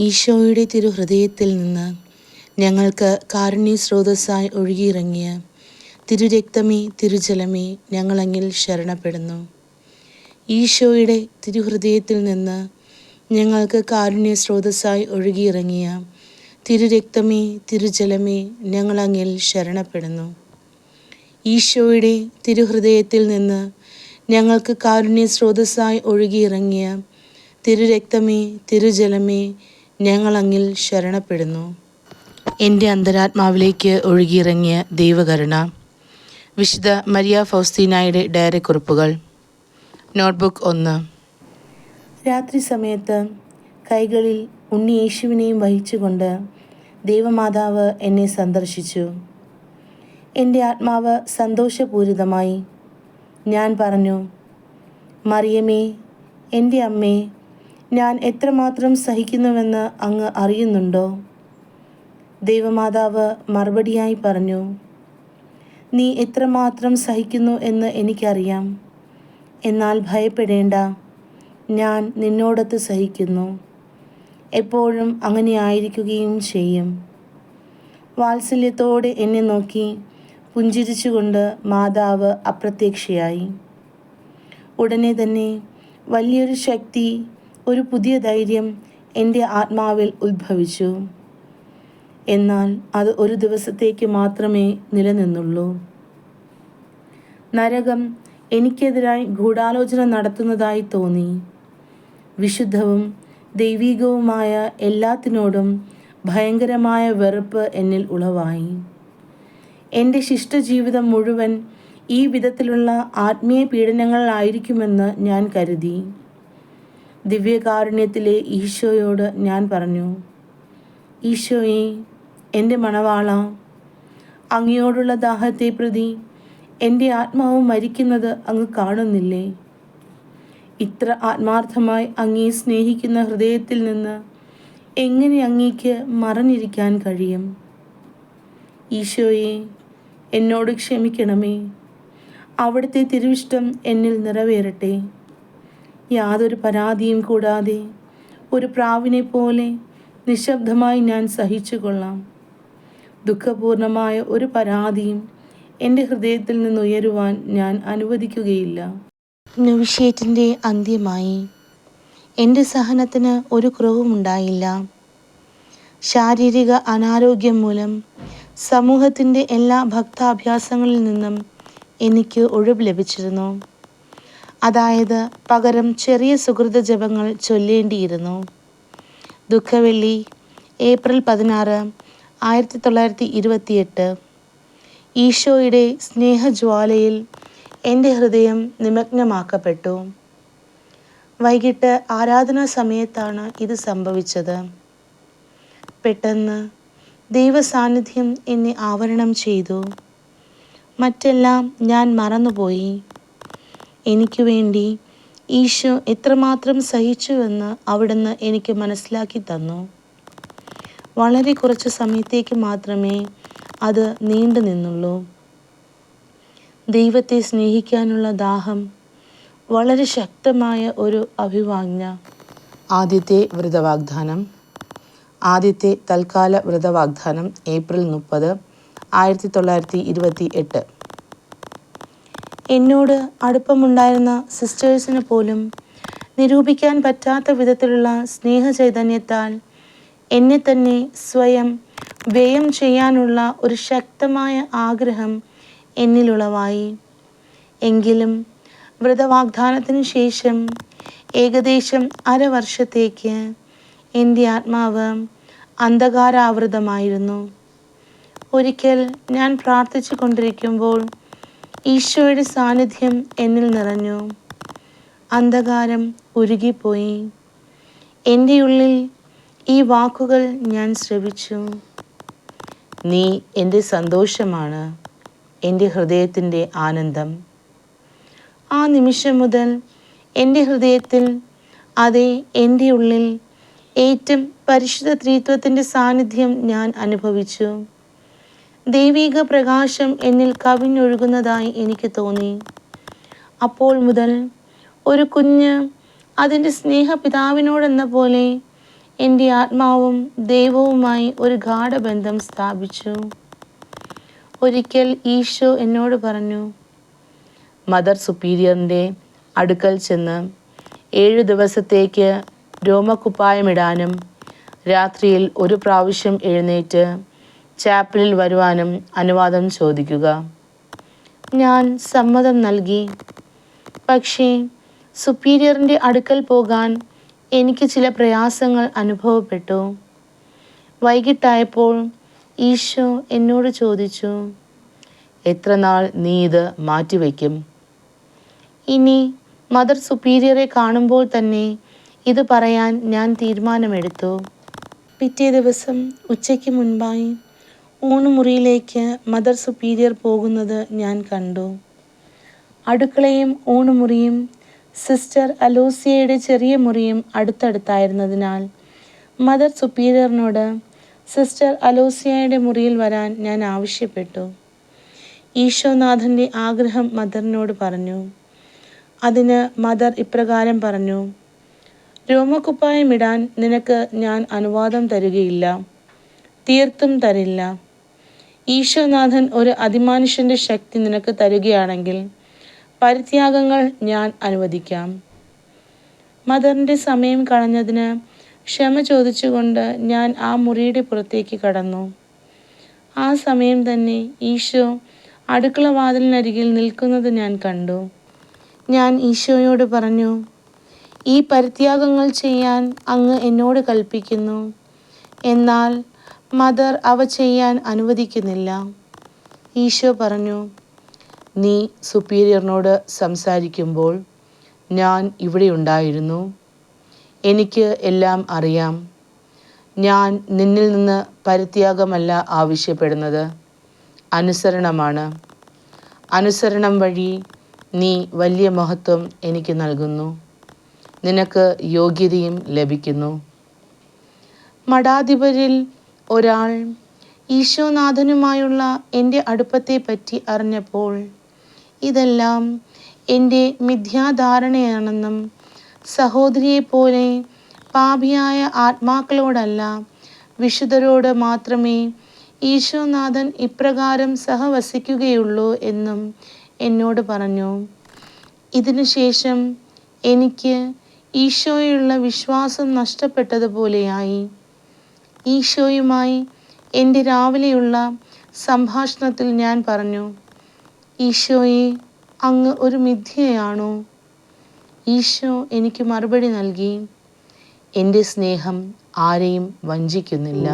ഈശോയുടെ തിരുഹൃദയത്തിൽ നിന്ന് ഞങ്ങൾക്ക് കാരുണ്യ സ്രോതസ്സായി ഒഴുകിയിറങ്ങിയ തിരുരക്തമേ, തിരുജലമേ, ഞങ്ങളങ്ങിൽ ശരണപ്പെടുന്നു. ഈശോയുടെ തിരുഹൃദയത്തിൽ നിന്ന് ഞങ്ങൾക്ക് കാരുണ്യ സ്രോതസ്സായി ഒഴുകിയിറങ്ങിയ തിരുരക്തമേ, തിരുജലമേ, ഞങ്ങളങ്ങിൽ ശരണപ്പെടുന്നു. ഈശോയുടെ തിരുഹൃദയത്തിൽ നിന്ന് ഞങ്ങൾക്ക് കാരുണ്യ സ്രോതസ്സായി ഒഴുകിയിറങ്ങിയ തിരുരക്തമേ, തിരുജലമേ, ഞങ്ങളങ്ങിൽ ശരണപ്പെടുന്നു. എൻ്റെ അന്തരാത്മാവിലേക്ക് ഒഴുകിയിറങ്ങിയ ദൈവകരുണ. വിശുദ്ധ മരിയ ഫൗസ്തീനായുടെ ഡയറി കുറിപ്പുകൾ. നോട്ട്ബുക്ക് 1. രാത്രി സമയത്ത് കൈകളിൽ ഉണ്ണി യേശുവിനെയും വഹിച്ചുകൊണ്ട് ദൈവമാതാവ് എന്നെ സന്ദർശിച്ചു. എൻ്റെ ആത്മാവ് സന്തോഷപൂരിതമായി. ഞാൻ പറഞ്ഞു, മറിയമേ, എൻ്റെ അമ്മേ, ഞാൻ എത്രമാത്രം സഹിക്കുന്നുവെന്ന് അങ്ങ് അറിയുന്നുണ്ടോ? ദൈവമാതാവ് മറുപടിയായി പറഞ്ഞു, നീ എത്രമാത്രം സഹിക്കുന്നു എന്ന് എനിക്കറിയാം. എന്നാൽ ഭയപ്പെടേണ്ട, ഞാൻ നിന്നോടൊത്ത് സഹിക്കുന്നു. എപ്പോഴും അങ്ങനെ ആയിരിക്കുകയും ചെയ്യും. വാത്സല്യത്തോടെ എന്നെ നോക്കി പുഞ്ചിരിച്ചുകൊണ്ട് മാതാവ് അപ്രത്യക്ഷയായി. ഉടനെ തന്നെ വലിയൊരു ശക്തി, ഒരു പുതിയ ധൈര്യം എൻ്റെ ആത്മാവിൽ ഉത്ഭവിച്ചു. എന്നാൽ അത് ഒരു ദിവസത്തേക്ക് മാത്രമേ നിലനിന്നുള്ളൂ. നരകം എനിക്കെതിരായി ഗൂഢാലോചന നടത്തുന്നതായി തോന്നി. വിശുദ്ധവും ദൈവികവുമായ എല്ലാത്തിനോടും ഭയങ്കരമായ വെറുപ്പ് എന്നിൽ ഉളവായി. എൻ്റെ ശിഷ്ടജീവിതം മുഴുവൻ ഈ വിധത്തിലുള്ള ആത്മീയ പീഡനങ്ങളായിരിക്കുമെന്ന് ഞാൻ കരുതി. ദിവ്യകാരുണ്യത്തിലെ ഈശോയോട് ഞാൻ പറഞ്ഞു, ഈശോയെ, എൻ്റെ മണവാള, അങ്ങയോടുള്ള ദാഹത്തെ പ്രതി എൻ്റെ ആത്മാവ് മരിക്കുന്നത് അങ്ങ് കാണുന്നില്ലേ? ഇത്ര ആത്മാർത്ഥമായി അങ്ങയെ സ്നേഹിക്കുന്ന ഹൃദയത്തിൽ നിന്ന് എങ്ങനെ അങ്ങേക്ക് മറഞ്ഞിരിക്കാൻ കഴിയും? ഈശോയെ, എന്നോട് ക്ഷമിക്കണമേ. അവിടുത്തെ തിരുവിഷ്ടം എന്നിൽ നിറവേറട്ടെ. യാതൊരു പരാതിയും കൂടാതെ ഒരു പ്രാവിനെ പോലെ നിശബ്ദമായി ഞാൻ സഹിച്ചുകൊള്ളാം. ദുഃഖപൂർണമായ ഒരു പരാതിയും എൻ്റെ ഹൃദയത്തിൽ നിന്ന് ഉയരുവാൻ ഞാൻ അനുവദിക്കുകയില്ല. നൊവിഷ്യേറ്റിൻ്റെ അന്ത്യമായി. എൻ്റെ സഹനത്തിന് ഒരു കുറവുമുണ്ടായില്ല. ശാരീരിക അനാരോഗ്യം മൂലം സമൂഹത്തിൻ്റെ എല്ലാ ഭക്താഭ്യാസങ്ങളിൽ നിന്നും എനിക്ക് ഒഴിവ് ലഭിച്ചിരുന്നു. അതായത് പകരം ചെറിയ സുഹൃത ജപങ്ങൾ ചൊല്ലേണ്ടിയിരുന്നു. ദുഃഖവെള്ളി, ഏപ്രിൽ 16, 1928. ഈശോയുടെ സ്നേഹജ്വാലയിൽ എൻ്റെ ഹൃദയം നിമഗ്നമാക്കപ്പെട്ടു. വൈകിട്ട് ആരാധനാ സമയത്താണ് ഇത് സംഭവിച്ചത്. പെട്ടെന്ന് ദൈവസാന്നിധ്യം എന്നെ ആവരണം ചെയ്തു. മറ്റെല്ലാം ഞാൻ മറന്നുപോയി. എനിക്ക് വേണ്ടി ഈശോ എത്രമാത്രം സഹിച്ചുവെന്ന് അവിടുന്ന് എനിക്ക് മനസ്സിലാക്കി തന്നു. വളരെ കുറച്ച് സമയത്തേക്ക് മാത്രമേ അത് നീണ്ടു നിന്നുള്ളൂ. ദൈവത്തെ സ്നേഹിക്കാനുള്ള ദാഹം വളരെ ശക്തമായ ഒരു അഭിവാജ്ഞ. ആദ്യത്തെ വ്രതവാഗ്ദാനം. ആദ്യത്തെ തൽക്കാല വ്രതവാഗ്ദാനം ഏപ്രിൽ 30, 1928. എന്നോട് അടുപ്പമുണ്ടായിരുന്ന സിസ്റ്റേഴ്സിന് പോലും നിരൂപിക്കാൻ പറ്റാത്ത വിധത്തിലുള്ള സ്നേഹചൈതന്യത്താൽ എന്നെ തന്നെ സ്വയം വ്യയം ചെയ്യാനുള്ള ഒരു ശക്തമായ ആഗ്രഹം എന്നിലുളവായി. എങ്കിലും വ്രതവാഗ്ദാനത്തിന് ശേഷം ഏകദേശം അരവർഷത്തേക്ക് എൻ്റെ ആത്മാവ് അന്ധകാരാവൃതമായിരുന്നു. ഒരിക്കൽ ഞാൻ പ്രാർത്ഥിച്ചു കൊണ്ടിരിക്കുമ്പോൾ ഈശോയുടെ സാന്നിധ്യം എന്നിൽ നിറഞ്ഞു. അന്ധകാരം ഉരുകിപ്പോയി. എൻ്റെ ഉള്ളിൽ ഈ വാക്കുകൾ ഞാൻ ശ്രവിച്ചു: നീ എൻ്റെ സന്തോഷമാണ്, എൻ്റെ ഹൃദയത്തിൻ്റെ ആനന്ദം. ആ നിമിഷം മുതൽ എൻ്റെ ഹൃദയത്തിൽ, അതെ, എൻ്റെ ഉള്ളിൽ ഏറ്റവും പരിശുദ്ധ ത്രിത്വത്തിൻ്റെ സാന്നിധ്യം ഞാൻ അനുഭവിച്ചു. ദൈവിക പ്രകാശം എന്നിൽ കവിഞ്ഞൊഴുകുന്നതായി എനിക്ക് തോന്നി. അപ്പോൾ മുതൽ ഒരു കുഞ്ഞ് അതിൻ്റെ സ്നേഹപിതാവിനോടെന്ന പോലെ എൻ്റെ ആത്മാവും ദൈവവുമായി ഒരു ഗാഢബന്ധം സ്ഥാപിച്ചു. ഒരിക്കൽ ഈശോ എന്നോട് പറഞ്ഞു, മദർ സുപ്പീരിയറിൻ്റെ അടുക്കൽ ചെന്ന് 7 ദിവസത്തേക്ക് രോമക്കുപ്പായമിടാനും രാത്രിയിൽ ഒരു പ്രാവശ്യം എഴുന്നേറ്റ് ചാപ്പലിൽ വരുവാനും അനുവാദം ചോദിക്കുക. ഞാൻ സമ്മതം നൽകി. പക്ഷേ സുപ്പീരിയറിൻ്റെ അടുക്കൽ പോകാൻ എനിക്ക് ചില പ്രയാസങ്ങൾ അനുഭവപ്പെട്ടു. വൈകിട്ടായപ്പോൾ ഈശോ എന്നോട് ചോദിച്ചു, എത്ര നാൾ നീ ഇത് മാറ്റിവെക്കും? ഇനി മദർ സുപ്പീരിയറെ കാണുമ്പോൾ തന്നെ ഇത് പറയാൻ ഞാൻ തീരുമാനമെടുത്തു. പിറ്റേ ദിവസം ഉച്ചയ്ക്ക് മുൻപായി ഊണുമുറിയിലേക്ക് മദർ സുപ്പീരിയർ പോകുന്നത് ഞാൻ കണ്ടു. അടുക്കളയും ഊണുമുറിയും സിസ്റ്റർ അലോസിയയുടെ ചെറിയ മുറിയും അടുത്തടുത്തായിരുന്നതിനാൽ മദർ സുപ്പീരിയറിനോട് സിസ്റ്റർ അലോസിയയുടെ മുറിയിൽ വരാൻ ഞാൻ ആവശ്യപ്പെട്ടു. ഈശോനാഥൻ്റെ ആഗ്രഹം മദറിനോട് പറഞ്ഞു. അതിന് മദർ ഇപ്രകാരം പറഞ്ഞു, രോമക്കുപ്പായമിടാൻ നിനക്ക് ഞാൻ അനുവാദം തരികയില്ല, തീർത്തും തരില്ല. ഈശോനാഥൻ ഒരു അതിമാനുഷ്യൻ്റെ ശക്തി നിനക്ക് തരികയാണെങ്കിൽ പരിത്യാഗങ്ങൾ ഞാൻ അനുവദിക്കാം. മദറിൻ്റെ സമയം കളഞ്ഞതിന് ക്ഷമ ചോദിച്ചുകൊണ്ട് ഞാൻ ആ മുറിയുടെ പുറത്തേക്ക് കടന്നു. ആ സമയം തന്നെ ഈശോ അടുക്കള വാതിലിനരികിൽ നിൽക്കുന്നത് ഞാൻ കണ്ടു. ഞാൻ ഈശോയോട് പറഞ്ഞു, ഈ പരിത്യാഗങ്ങൾ ചെയ്യാൻ അങ്ങ് എന്നോട് കൽപ്പിക്കുന്നു, എന്നാൽ മദർ അവ ചെയ്യാൻ അനുവദിക്കുന്നില്ല. ഈശോ പറഞ്ഞു, നീ സുപ്പീരിയറിനോട് സംസാരിക്കുമ്പോൾ ഞാൻ ഇവിടെ ഉണ്ടായിരുന്നു. എനിക്ക് എല്ലാം അറിയാം. ഞാൻ നിന്നിൽ നിന്ന് പരിത്യാഗമല്ല ആവശ്യപ്പെടുന്നത്, അനുസരണമാണ്. അനുസരണം വഴി നീ വലിയ മഹത്വം എനിക്ക് നൽകുന്നു. നിനക്ക് യോഗ്യതയും ലഭിക്കുന്നു. മഠാധിപരിൽ ഒരാൾ ഈശോനാഥനുമായുള്ള എൻ്റെ അടുപ്പത്തെപ്പറ്റി അറിഞ്ഞപ്പോൾ ഇതെല്ലാം എൻ്റെ മിഥ്യാധാരണയാണെന്നും സഹോദരിയെപ്പോലെ പാപിയായ ആത്മാക്കളോടല്ല വിശുദ്ധരോട് മാത്രമേ ഈശോനാഥൻ ഇപ്രകാരം സഹവസിക്കുകയുള്ളൂ എന്നും എന്നോട് പറഞ്ഞു. ഇതിനുശേഷം എനിക്ക് ഈശോയുള്ള വിശ്വാസം നഷ്ടപ്പെട്ടതുപോലെയായി. ഈശോയുമായി എൻ്റെ രാവിലെയുള്ള സംഭാഷണത്തിൽ ഞാൻ പറഞ്ഞു, ഈശോയെ, അങ്ങ് ഒരു മിഥ്യയാണോ? ഈശോ എനിക്ക് മറുപടി നൽകി, എൻ്റെ സ്നേഹം ആരെയും വഞ്ചിക്കുന്നില്ല.